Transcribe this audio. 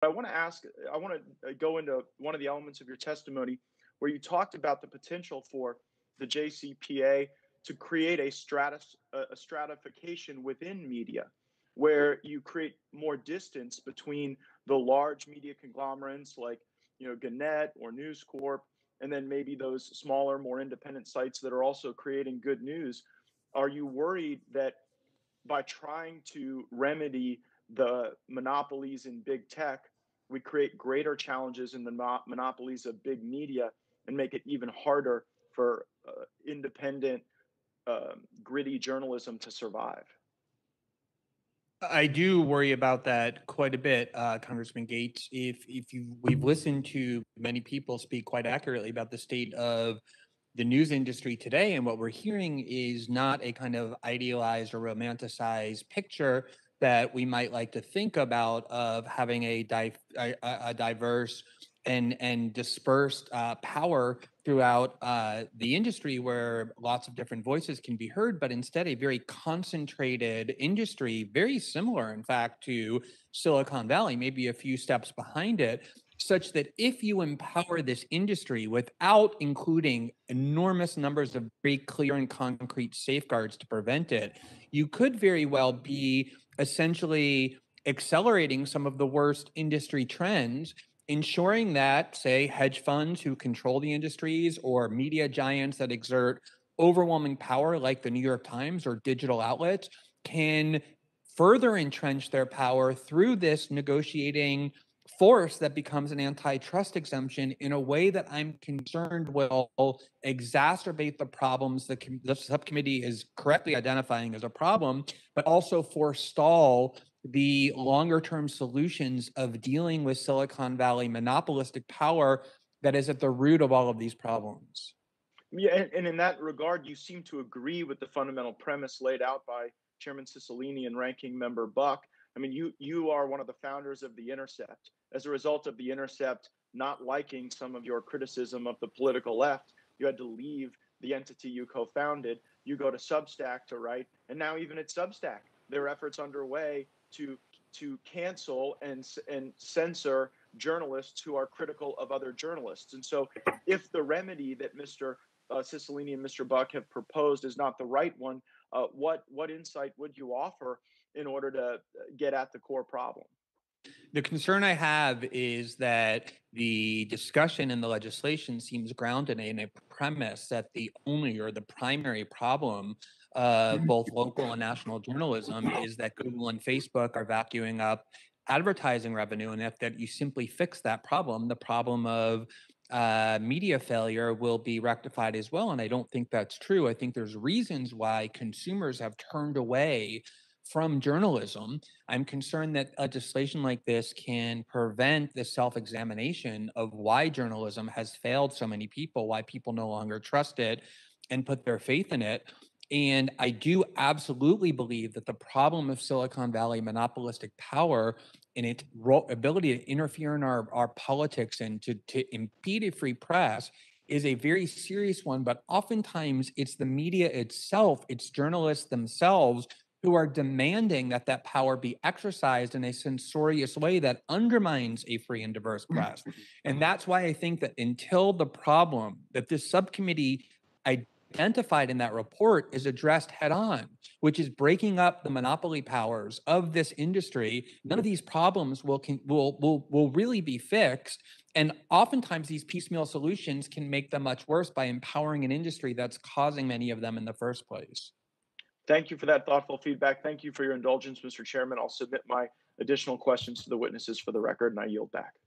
I want to ask, I want to go into one of the elements of your testimony where you talked about the potential for the JCPA to create a stratification within media, where you create more distance between the large media conglomerates like, Gannett or News Corp, and then maybe those smaller, more independent sites that are also creating good news. Are you worried that by trying to remedy the monopolies in big tech, we create greater challenges in the monopolies of big media and make it even harder for independent, gritty journalism to survive? I do worry about that quite a bit, Congressman Gates. We've listened to many people speak quite accurately about the state of the news industry today, and what we're hearing is not a kind of idealized or romanticized picture that we might like to think about of having a diverse and dispersed power throughout the industry where lots of different voices can be heard, but instead a very concentrated industry, very similar, in fact, to Silicon Valley, maybe a few steps behind it, such that if you empower this industry without including enormous numbers of very clear and concrete safeguards to prevent it, you could very well be essentially accelerating some of the worst industry trends, ensuring that, say, hedge funds who control the industries or media giants that exert overwhelming power, like the New York Times or digital outlets, can further entrench their power through this negotiating force that becomes an antitrust exemption in a way that I'm concerned will exacerbate the problems that the subcommittee is correctly identifying as a problem, but also forestall the longer term solutions of dealing with Silicon Valley monopolistic power that is at the root of all of these problems. Yeah, and in that regard, you seem to agree with the fundamental premise laid out by Chairman Cicilline and Ranking Member Buck. I mean, you are one of the founders of The Intercept. As a result of The Intercept not liking some of your criticism of the political left, you had to leave the entity you co-founded. You go to Substack to write, and now even at Substack, there are efforts underway to cancel and censor journalists who are critical of other journalists. And so, if the remedy that Mr. Cicilline and Mr. Buck have proposed is not the right one, what insight would you offer in order to get at the core problem? The concern I have is that the discussion in the legislation seems grounded in a premise that the only or the primary problem of both local and national journalism is that Google and Facebook are vacuuming up advertising revenue, and if that you simply fix that problem, the problem of media failure will be rectified as well. And I don't think that's true. I think there's reasons why consumers have turned away from journalism. I'm concerned that legislation like this can prevent the self examination of why journalism has failed so many people, why people no longer trust it and put their faith in it. And I do absolutely believe that the problem of Silicon Valley monopolistic power and its ability to interfere in our politics and to impede a free press is a very serious one. But oftentimes it's the media itself, it's journalists themselves who are demanding that that power be exercised in a censorious way that undermines a free and diverse press. And that's why I think that until the problem that this subcommittee identified in that report is addressed head on, which is breaking up the monopoly powers of this industry, none of these problems will really be fixed. And oftentimes these piecemeal solutions can make them much worse by empowering an industry that's causing many of them in the first place. Thank you for that thoughtful feedback. Thank you for your indulgence, Mr. Chairman. I'll submit my additional questions to the witnesses for the record, and I yield back.